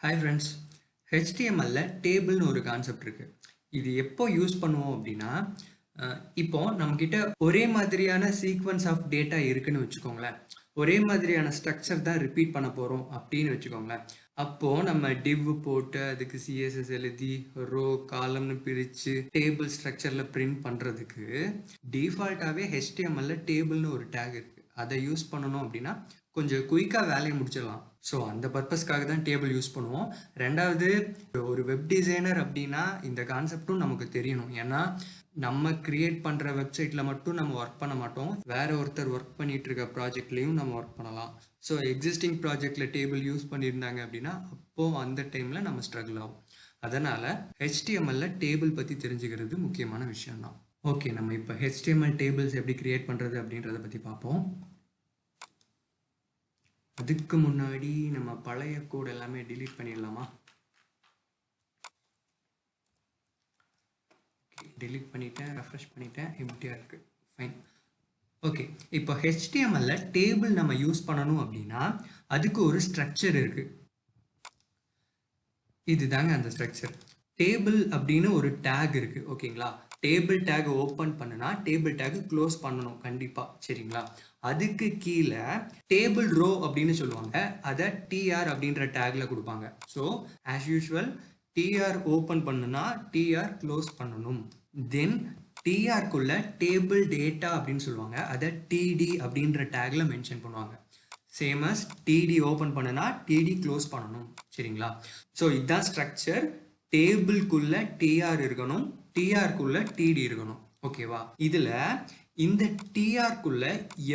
Hi friends, HTML டேபிள்னு ஒரு concept இருக்கு. இது எப்போ யூஸ் பண்ணுவோம் அப்படின்னா, இப்போ நம்மக்கிட்ட ஒரே மாதிரியான சீக்வன்ஸ் ஆஃப் டேட்டா இருக்குன்னு வச்சுக்கோங்களேன். ஒரே மாதிரியான ஸ்ட்ரக்சர் தான் ரிப்பீட் பண்ண போகிறோம் அப்படின்னு வச்சுக்கோங்களேன். அப்போது நம்ம டிவ் போட்டு அதுக்கு சிஎஸ்எஸ் எழுதி ரோ காலம்னு பிரித்து டேபிள் ஸ்ட்ரக்சரில் பிரிண்ட் பண்ணுறதுக்கு டிஃபால்ட்டாகவே HTML டேபிள்னு ஒரு டேக் இருக்குது. அதை யூஸ் பண்ணணும் அப்படின்னா கொஞ்சம் குயிக்காக வேலையை முடிச்சிடலாம். ஸோ அந்த பர்பஸ்க்காக தான் டேபிள் யூஸ் பண்ணுவோம். ரெண்டாவது, ஒரு வெப் டிசைனர் அப்படின்னா இந்த கான்செப்டும் நமக்கு தெரியணும். ஏன்னா நம்ம கிரியேட் பண்ணுற வெப்சைட்டில் மட்டும் நம்ம ஒர்க் பண்ண மாட்டோம், வேற ஒருத்தர் ஒர்க் பண்ணிட்டு இருக்க ப்ராஜெக்ட்லேயும் நம்ம ஒர்க் பண்ணலாம். ஸோ எக்ஸிஸ்டிங் ப்ராஜெக்டில் டேபிள் யூஸ் பண்ணியிருந்தாங்க அப்படின்னா அப்போது அந்த டைமில் நம்ம ஸ்ட்ரகிள் ஆகும். அதனால் HTML டேபிள் பற்றி தெரிஞ்சுக்கிறது முக்கியமான விஷயம்தான். ஓகே, நம்ம இப்போ HTML டேபிள்ஸ் எப்படி கிரியேட் பண்ணுறது அப்படின்றத பற்றி பார்ப்போம். அதுக்கு முன்னாடி நம்ம பழைய கோட் எல்லாமே delete பண்ணிடலாமா? delete பண்ணிட்டேன், ரெஃப்ரெஷ் பண்ணிட்டேன், எம்டியாக இருக்குது, ஃபைன். ஓகே, இப்போ HTML டேபிள் நம்ம யூஸ் பண்ணணும் அப்படின்னா அதுக்கு ஒரு ஸ்ட்ரக்சர் இருக்குது. இதுதாங்க அந்த ஸ்ட்ரக்சர். டேபிள் அப்படின்னு ஒரு டேக் இருக்குது, ஓகேங்களா? டேபிள் டேக் ஓப்பன் பண்ணுனா டேபிள் டேக் க்ளோஸ் பண்ணணும் கண்டிப்பாக, சரிங்களா? அதுக்கு கீழே டேபிள் ரோ அப்படின்னு சொல்லுவாங்க, அதை டிஆர் அப்படின்ற டேக்ல கொடுப்பாங்க. So as usual TR open பண்ணுனா டிஆர் க்ளோஸ் பண்ணணும். தென் டிஆர்க்குள்ள டேபிள் டேட்டா அப்படின்னு சொல்லுவாங்க, அதை டிடி அப்படின்ற டேக்ல மென்ஷன் பண்ணுவாங்க. சேம் அஸ் டிடி ஓப்பன் பண்ணுனா டிடி க்ளோஸ் பண்ணணும், சரிங்களா? ஸோ இதுதான் ஸ்ட்ரக்சர். டேபிள்குள்ள டிஆர் இருக்கணும், டிஆர்க்குள்ள டிடி இருக்கணும், ஓகேவா? இதில் இந்த டிஆர்க்குள்ள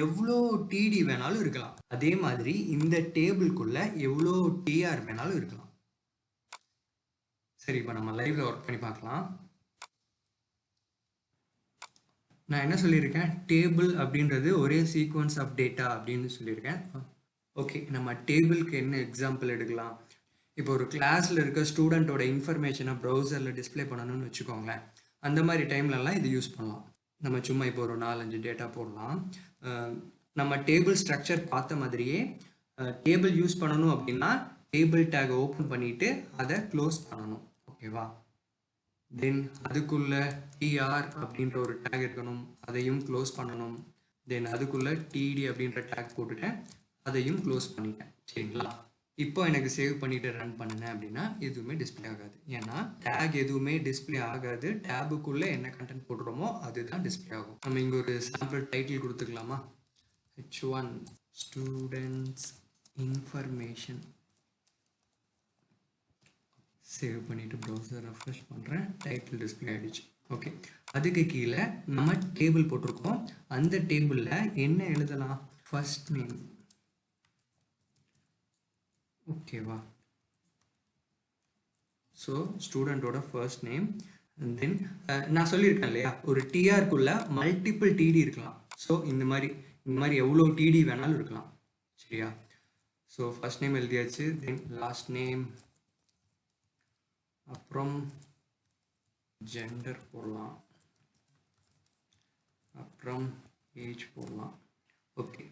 எவ்வளோ டிடி வேணாலும் இருக்கலாம், அதே மாதிரி இந்த டேபிள்குள்ள எவ்வளோ டிஆர் வேணாலும் இருக்கலாம். சரி, இப்போ நம்ம லைவ்ல ஒர்க் பண்ணி பார்க்கலாம். நான் என்ன சொல்லியிருக்கேன்? டேபிள் அப்படின்றது ஒரே சீக்வன்ஸ் ஆஃப் டேட்டா அப்படின்னு சொல்லியிருக்கேன். ஓகே, நம்ம டேபிளுக்கு என்ன எக்ஸாம்பிள் எடுக்கலாம்? இப்போ ஒரு கிளாஸில் இருக்க ஸ்டூடெண்ட்டோட இன்ஃபர்மேஷனை ப்ரௌசரில் டிஸ்பிளே பண்ணணும்னு வச்சுக்கோங்களேன். அந்த மாதிரி டைம்லலாம் இது யூஸ் பண்ணலாம். நம்ம சும்மா இப்போ ஒரு 4-5 டேட்டா போடலாம். நம்ம டேபிள் ஸ்ட்ரக்சர் பார்த்த மாதிரியே டேபிள் யூஸ் பண்ணணும் அப்படின்னா டேபிள் டேக் ஓப்பன் பண்ணிவிட்டு அதை க்ளோஸ் பண்ணணும், ஓகேவா? தென் அதுக்குள்ள டிஆர் அப்படின்ற ஒரு டேக் இருக்கணும், அதையும் க்ளோஸ் பண்ணணும். தென் அதுக்குள்ள டிடி அப்படின்ற டேக் போட்டுட்டேன், அதையும் க்ளோஸ் பண்ணிட்டேன், சரிங்களா? இப்போ எனக்கு சேவ் பண்ணிட்டு ரன் பண்ணினேன் அப்படின்னா எதுவுமே டிஸ்பிளே ஆகாது. ஏன்னா டேக் எதுவுமே டிஸ்பிளே ஆகாது, டேபுக்குள்ள என்ன கண்டென்ட் போடுறோமோ அதுதான் டிஸ்பிளே ஆகும். நம்ம இங்கே ஒரு சாம்பிள் டைட்டில் கொடுத்துக்கலாமா? H1 students information. சேவ் பண்ணிவிட்டு ப்ரௌசர் ரெஃப்ரெஷ் பண்ணுறேன், டைட்டில் டிஸ்பிளே ஆகிடுச்சு. ஓகே, அதுக்கு கீழே நம்ம டேபிள் போட்டிருக்கோம். அந்த டேபிளில் என்ன எழுதலாம்? ஃபர்ஸ்ட் நேம், ஓகேவா? ஸோ ஸ்டூடெண்ட்டோட ஃபர்ஸ்ட் நேம். தென் நான் சொல்லியிருக்கேன் இல்லையா, ஒரு டிஆர்க்குள்ள மல்டிபிள் டிடி இருக்கலாம். ஸோ இந்த மாதிரி எவ்வளோ டிடி வேணாலும் இருக்கலாம், சரியா? ஸோ ஃபர்ஸ்ட் நேம் எழுதியாச்சு. தென் லாஸ்ட் நேம், அப்புறம் ஜெண்டர் போடலாம், அப்புறம் ஏஜ் போடலாம். ஓகே,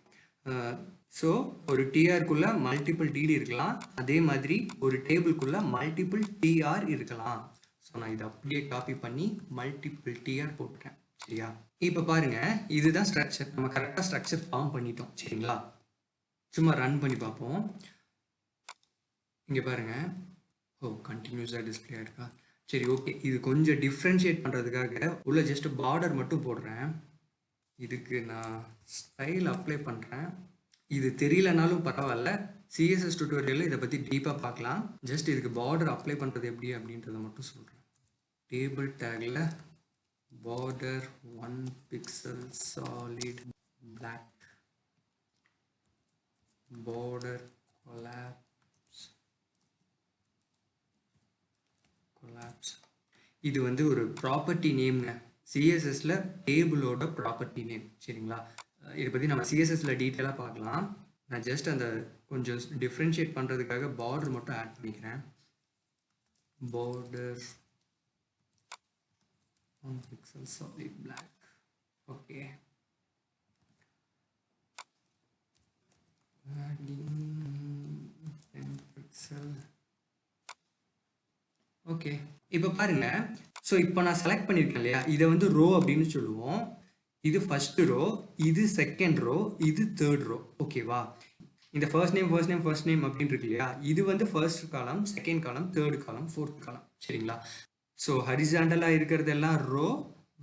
ஸோ ஒரு டிஆர்க்குள்ள மல்டிபிள் டிடி இருக்கலாம், அதே மாதிரி ஒரு டேபிள்குள்ள மல்டிபிள் டிஆர் இருக்கலாம். ஸோ நான் இதை அப்படியே காப்பி பண்ணி மல்டிபிள் டிஆர் போட்டுட்டேன், சரியா? இப்போ பாருங்க, இதுதான் ஸ்ட்ரக்சர். நம்ம கரெக்டாக ஸ்ட்ரக்சர் ஃபார்ம் பண்ணிட்டோம், சரிங்களா? சும்மா ரன் பண்ணி பார்ப்போம். இங்கே பாருங்க, ஓ கண்டினியூஸாக டிஸ்பிளே ஆயிருக்கா? சரி, ஓகே. இது கொஞ்சம் டிஃப்ரென்ஷியேட் பண்ணுறதுக்காக உள்ள ஜஸ்ட் பார்டர் மட்டும் போடுறேன். இதுக்கு நான் ஸ்டைல் அப்ளை பண்ணுறேன். இது தெரியலனாலும் பரவாயில்ல, சிஎஸ்எஸ் டியூட்டோரியலில் இதை பற்றி டீப்பாக பார்க்கலாம். ஜஸ்ட் இதுக்கு பார்டர் அப்ளை பண்ணுறது எப்படி அப்படின்றத மட்டும் சொல்கிறேன். Table tackle border 1 pixel solid block, border collapse. இது வந்து ஒரு ப்ராப்பர்ட்டி நேம்ங்க, சிஎஸ்எஸ்ல டேபிளோட ப்ராப்பர்ட்டி நேம், சரிங்களா? இதை பற்றி நம்ம சிஎஸ்எஸ்ல டீட்டெயிலாக பார்க்கலாம். நான் ஜஸ்ட் அந்த கொஞ்சம் டிஃப்ரென்ஷியேட் பண்ணுறதுக்காக பார்டர் மட்டும் ஆட் பண்ணிக்கிறேன். Border 1 pixel solid black. Okay, adding 10 pixel okay. இப்போ பாருங்க. ஸோ இப்போ நான் செலக்ட் பண்ணியிருக்கேன் இல்லையா? இதை வந்து ரோ அப்படின்னு சொல்லுவோம். இது ஃபர்ஸ்ட் ரோ, இது செகண்ட் ரோ, இது தேர்ட் ரோ. ஓகேவா? இந்த first name first name first name அப்படின்னு இருக்கு இல்லையா? இது வந்து first column, second column, third காலம், ஃபோர்த் காலம். சரிங்களா? ஸோ ஹரிசாண்டலாக இருக்கிறதெல்லாம் ரோ,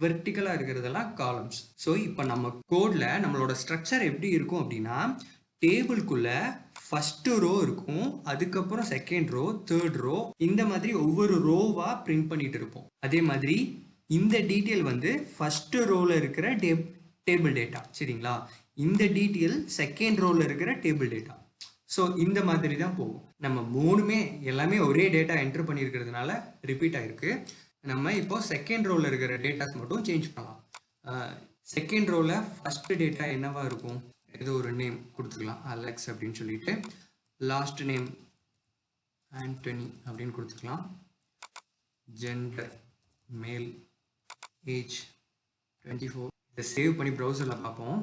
வெர்டிக்கலாக இருக்கிறதெல்லாம் காலம்ஸ். ஸோ இப்போ நம்ம கோடில் நம்மளோட ஸ்ட்ரக்சர் எப்படி இருக்கும் அப்படின்னா, டேபிள்குள்ள ஃபர்ஸ்ட் ரோ இருக்கும், அதுக்கப்புறம் செகண்ட் ரோ, தேர்ட் ரோ, இந்த மாதிரி ஒவ்வொரு ரோவா பிரிண்ட் பண்ணிட்டு இருப்போம். அதே மாதிரி இந்த டீட்டெயில் வந்து ஃபர்ஸ்ட் ரோல இருக்கிற டேபிள் டேட்டா. சரிங்களா? இந்த டீட்டெயில் செகண்ட் ரோல இருக்கிற டேபிள் டேட்டா. ஸோ இந்த மாதிரி தான் போகும். நம்ம மூணுமே எல்லாமே ஒரே டேட்டா என்டர் பண்ணியிருக்கிறதுனால ரிப்பீட் ஆயிருக்கு. நம்ம இப்போ செகண்ட் ரோல இருக்கிற டேட்டாஸ் மட்டும் சேஞ்ச் பண்ணலாம். செகண்ட் ரோல ஃபர்ஸ்ட் டேட்டா என்னவா இருக்கும்? ஏதோ ஒரு நேம் கொடுத்துக்கலாம், அலெக்ஸ் அப்படின்னு சொல்லிட்டு. லாஸ்ட் நேம் ஆண்டனி அப்படின்னு கொடுத்துக்கலாம். Gender male, age 24. இதை சேவ் பண்ணி ப்ரௌசரில் பார்ப்போம்.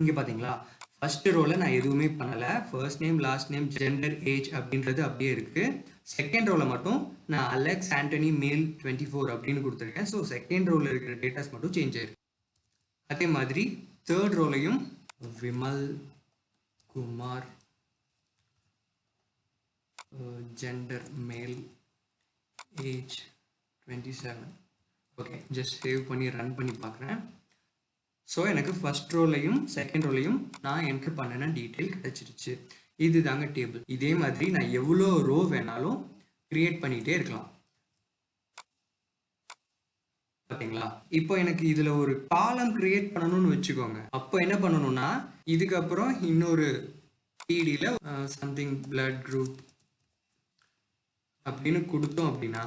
இங்கே பார்த்தீங்களா, ஃபர்ஸ்ட் ரோவில் நான் எதுவுமே பண்ணலை. First name, last name, gender, age அப்படின்றது அப்படியே இருக்குது. செகண்ட் ரோவில் மட்டும் நான் அலெக்ஸ் ஆண்டனி மேல் 24 அப்படின்னு கொடுத்துருக்கேன். ஸோ செகண்ட் ரோவில் இருக்கிற டேட்டாஸ் மட்டும் சேஞ்ச் ஆயிருக்கு. அதே மாதிரி தேர்ட் ரோலையும் Vimal Kumar, gender male, age 27. Okay, just save பண்ணி ரன் பண்ணி பார்க்குறேன். ஸோ எனக்கு ஃபர்ஸ்ட் ரோலையும் செகண்ட் ரோலையும் நான் என்டர் பண்ணின டீட்டெயில் கிடைச்சிருச்சு. இது தாங்க டேபிள். இதே மாதிரி நான் எவ்வளோ ரோ வேணாலும் கிரியேட் பண்ணிகிட்டே இருக்கலாம். பார்த்தீங்களா? இப்போ எனக்கு இதில் ஒரு காலம் கிரியேட் பண்ணணும்னு வச்சுக்கோங்க. அப்போ என்ன பண்ணணும்னா, இதுக்கப்புறம் இன்னொரு டிடியில் சம்திங் பிளட் குரூப் அப்படின்னு கொடுத்தோம் அப்படின்னா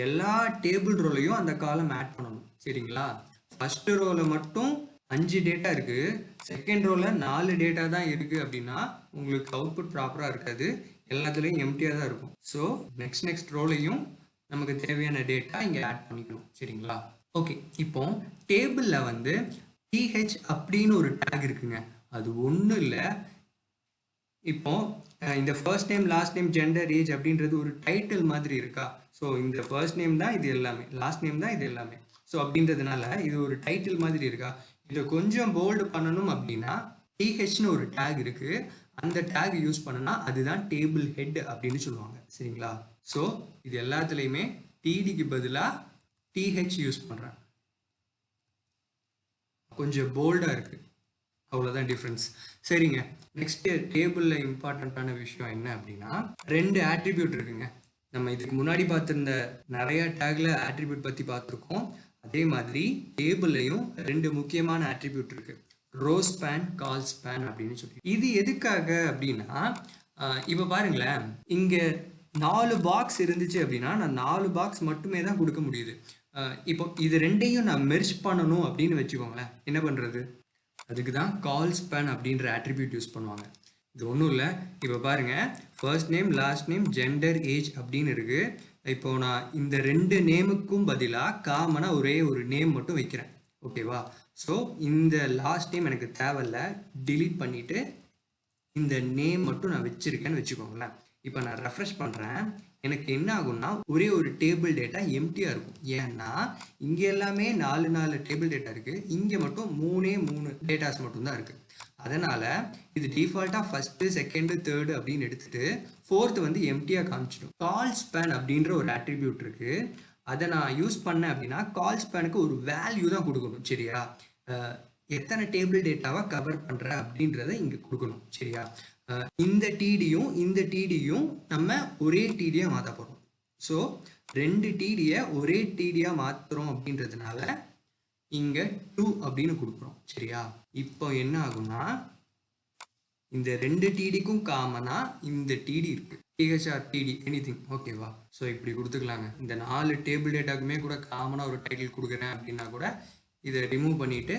எல்லா டேபிள் ரோலையும் அந்த காலம் ஆட் பண்ணணும். சரிங்களா? ஃபர்ஸ்ட் ரோல மட்டும் 5 டேட்டா இருக்கு, செகண்ட் ரோல 4 டேட்டா தான் இருக்கு அப்படின்னா உங்களுக்கு அவுட்புட் ப்ராப்பரா இருக்காது, எல்லாத்துலயும் எம்டியா தான் இருக்கும். ஸோ நெக்ஸ்ட் ரோலையும் நமக்கு தேவையான டேட்டா இங்க ஆட் பண்ணிக்கணும். சரிங்களா? ஓகே, இப்போ டேபிள்ல வந்து டிஹெச் அப்படின்னு ஒரு டேக் இருக்குங்க. அது ஒன்றும் இல்லை. இப்போ இந்த first name, last name, gender, age அப்படின்றது ஒரு டைட்டில் மாதிரி இருக்கா? ஸோ இந்த ஃபர்ஸ்ட் நேம் தான் இது எல்லாமே, லாஸ்ட் நேம் தான் இது எல்லாமே. ஸோ அப்படின்றதுனால இது ஒரு டைட்டில் மாதிரி இருக்கா? இதை கொஞ்சம் போல்டு பண்ணணும் அப்படின்னா டிஹெச்னு ஒரு டேக் இருக்கு, அந்த டேக் யூஸ் பண்ணனா அதுதான் டேபிள் ஹெட் அப்படின்னு சொல்லுவாங்க. சரிங்களா? ஸோ இது எல்லாத்துலேயுமே டிடிக்கு பதிலாக டிஹெச் யூஸ் பண்ணுறேன். கொஞ்சம் போல்டாக இருக்கு, அவ்வளோதான் டிஃப்ரென்ஸ். சரிங்க, நெக்ஸ்ட் டேபிளில் இம்பார்ட்டண்ட்டான விஷயம் என்ன அப்படின்னா, 2 ஆட்ரிபியூட் இருக்குங்க. நம்ம இதுக்கு முன்னாடி பார்த்துருந்த நிறைய டேக்ல ஆட்ரிபியூட் பற்றி பார்த்துருக்கோம். அதே மாதிரி டேபிள்லையும் 2 முக்கியமான ஆட்ரிபியூட் இருக்கு, ரோஸ்பேன், கால்ஸ்பேன் அப்படின்னு சொல்லி. இது எதுக்காக அப்படின்னா, இப்போ பாருங்களேன், இங்கே 4 பாக்ஸ் இருந்துச்சு அப்படின்னா நான் 4 பாக்ஸ் மட்டுமே தான் கொடுக்க முடியுது. இப்போ இது ரெண்டையும் நான் மெர்ஜ் பண்ணணும் அப்படின்னு வச்சுக்கோங்களேன், என்ன பண்ணுறது? அதுக்கு தான் கால்ஸ்பேன் அப்படின்ற ஆட்ரிபியூட் யூஸ் பண்ணுவாங்க. இது ஒன்றும் இல்லை. இப்போ பாருங்கள், first name, last name, gender, age அப்படின்னு இருக்குது. இப்போ நான் இந்த 2 நேமுக்கும் பதிலாக காமனாக ஒரே ஒரு நேம் மட்டும் வைக்கிறேன். ஓகேவா? ஸோ இந்த லாஸ்ட் நேம் எனக்கு தேவையில்லை, டிலீட் பண்ணிவிட்டு இந்த நேம் மட்டும் நான் வச்சுருக்கேன்னு வச்சுக்கோங்களேன். இப்போ நான் ரெஃப்ரெஷ் பண்ணுறேன், எனக்கு என்ன ஆகும்னா ஒரே ஒரு டேபிள் டேட்டா எம்டியாக இருக்கும். ஏன்னா இங்கே எல்லாமே 4 டேபிள் டேட்டா இருக்குது, இங்கே மட்டும் 3 டேட்டாஸ் மட்டும்தான் இருக்குது. அதனால் இது டிஃபால்ட்டாக ஃபஸ்ட்டு, செகண்டு, தேர்டு அப்படின்னு எடுத்துகிட்டு ஃபோர்த்து வந்து எம்டியாக காமிச்சிடும். கால்ஸ்பேன் அப்படின்ற ஒரு ஆட்ரிபியூட் இருக்குது, அதை நான் யூஸ் பண்ணேன் அப்படின்னா கால்ஸ்பேனுக்கு ஒரு வேல்யூ தான் கொடுக்கணும். சரியா? எத்தனை டேபிள் டேட்டாவை கவர் பண்ணுற அப்படின்றத இங்கே கொடுக்கணும். சரியா? இந்த டிடியும் நம்ம ஒரே டிடியாக மாற்ற போகிறோம். ஸோ 2 டிடியை ஒரே டிடியாக மாற்றுறோம் அப்படின்றதுனால இங்கே 2 அப்படின்னு கொடுக்குறோம். சரியா? இப்போ என்ன ஆகும்னா, இந்த 2 டிடிக்கும் காமனா இந்த டிடி இருக்கு, டிஹெச்ஆர், டிடி, எனிதிங். ஓகேவா? ஸோ இப்படி கொடுத்துக்கலாங்க. இந்த 4 டேபிள் டேட்டாக்குமே கூட காமனாக ஒரு டைட்டில் கொடுக்குறேன் அப்படின்னா கூட இதை ரிமூவ் பண்ணிட்டு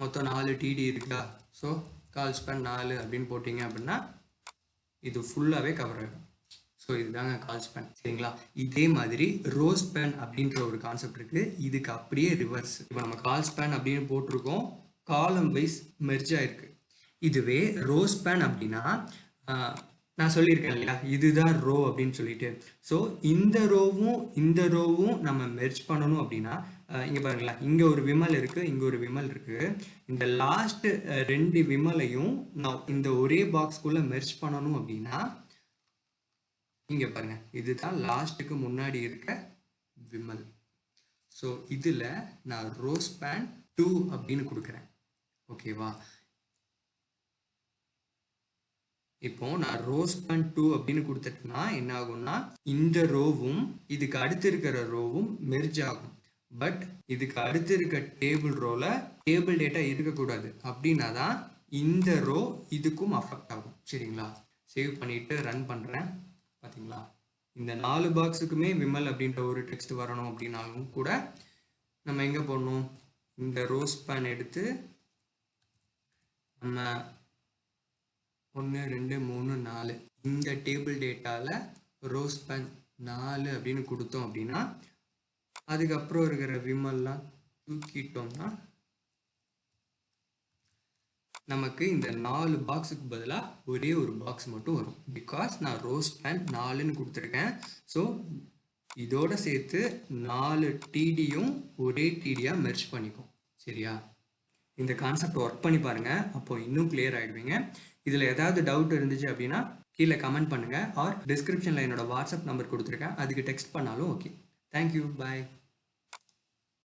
மொத்தம் 4 டிடி இருக்கா, ஸோ கால்ஸ்பேன் 4 அப்படின்னு போட்டிங்க அப்படின்னா இது ஃபுல்லாகவே கவர் ஆகிடும். ஸோ இதுதாங்க கால்ஸ்பேன். சரிங்களா? இதே மாதிரி ரோஸ்பேன் அப்படின்ற ஒரு கான்செப்ட் இருக்குது, இதுக்கு அப்படியே ரிவர்ஸ். இப்போ நம்ம கால்ஸ்பேன் அப்படின்னு போட்டிருக்கோம், காலம் வைஸ் மெர்ஜ் ஆயிருக்கு. இதுவே ரோஸ்பேன் அப்படின்னா நான் சொல்லியிருக்கேன் இல்லையா, இதுதான் ரோ அப்படின்னு சொல்லிட்டு. ஸோ இந்த ரோவும் நம்ம மெர்ஜ் பண்ணணும் அப்படின்னா இங்கே பாருங்களேன், இங்கே ஒரு விமல் இருக்குது, இங்கே ஒரு விமல் இருக்குது. இந்த லாஸ்ட் 2 விமலையும் நான் இந்த ஒரே பாக்ஸ்குள்ளே மெர்ஜ் பண்ணணும் அப்படின்னா இங்கே பாருங்க, இதுதான் லாஸ்ட்டுக்கு முன்னாடி இருக்க விமல். ஸோ இதில் நான் ரோஸ்பேன் 2 அப்படின்னு கொடுக்குறேன். ஓகேவா? இப்போ நான் ரோஸ்பேன் 2 அப்படின்னு கொடுத்துட்டேன்னா என்ன ஆகும்னா, இந்த ரோவும் இதுக்கு அடுத்து இருக்கிற ரோவும் மெர்ஜ் ஆகும். பட் இதுக்கு அடுத்து இருக்க டேபிள் ரோல டேபிள் டேட்டா இருக்கக்கூடாது. அப்படின்னா தான் இந்த ரோ இதுக்கும் அஃபெக்ட் ஆகும். சரிங்களா? சேவ் பண்ணிட்டு ரன் பண்ணுறேன். பார்த்தீங்களா, இந்த 4 பாக்ஸுக்குமே விமல் அப்படின்ற ஒரு டெக்ஸ்ட் வரணும் அப்படின்னாலும் கூட நம்ம எங்கே போடணும், இந்த ரோஸ்பேன் எடுத்து நம்ம 1 2 3 4 இந்த டேபிள் டேட்டாவில் ரோஸ்பேன் 4 அப்படின்னு கொடுத்தோம் அப்படின்னா அதுக்கப்புறம் இருக்கிற விமல்லாம் தூக்கிட்டோம்னா நமக்கு இந்த 4 பாக்ஸுக்கு பதிலாக ஒரே ஒரு பாக்ஸ் மட்டும் வரும். பிகாஸ் நான் ரோஸ்பேன் 4ன்னு கொடுத்துருக்கேன். ஸோ இதோட சேர்த்து 4 டிடியும் ஒரே டிடியாக மெர்ஜ் பண்ணிக்கும். சரியா? இந்த கான்செப்ட் ஒர்க் பண்ணி பாருங்கள், அப்போ இன்னும் கிளியர் ஆகிடுவீங்க. இதில் ஏதாவது டவுட் இருந்துச்சு அப்படின்னா கீழே கமெண்ட் பண்ணுங்கள், ஆர் டிஸ்கிரிப்ஷனில் என்னோட வாட்ஸ்அப் நம்பர் கொடுத்துருக்கேன், அதுக்கு டெக்ஸ்ட் பண்ணாலும் ஓகே. தேங்க்யூ, பாய்.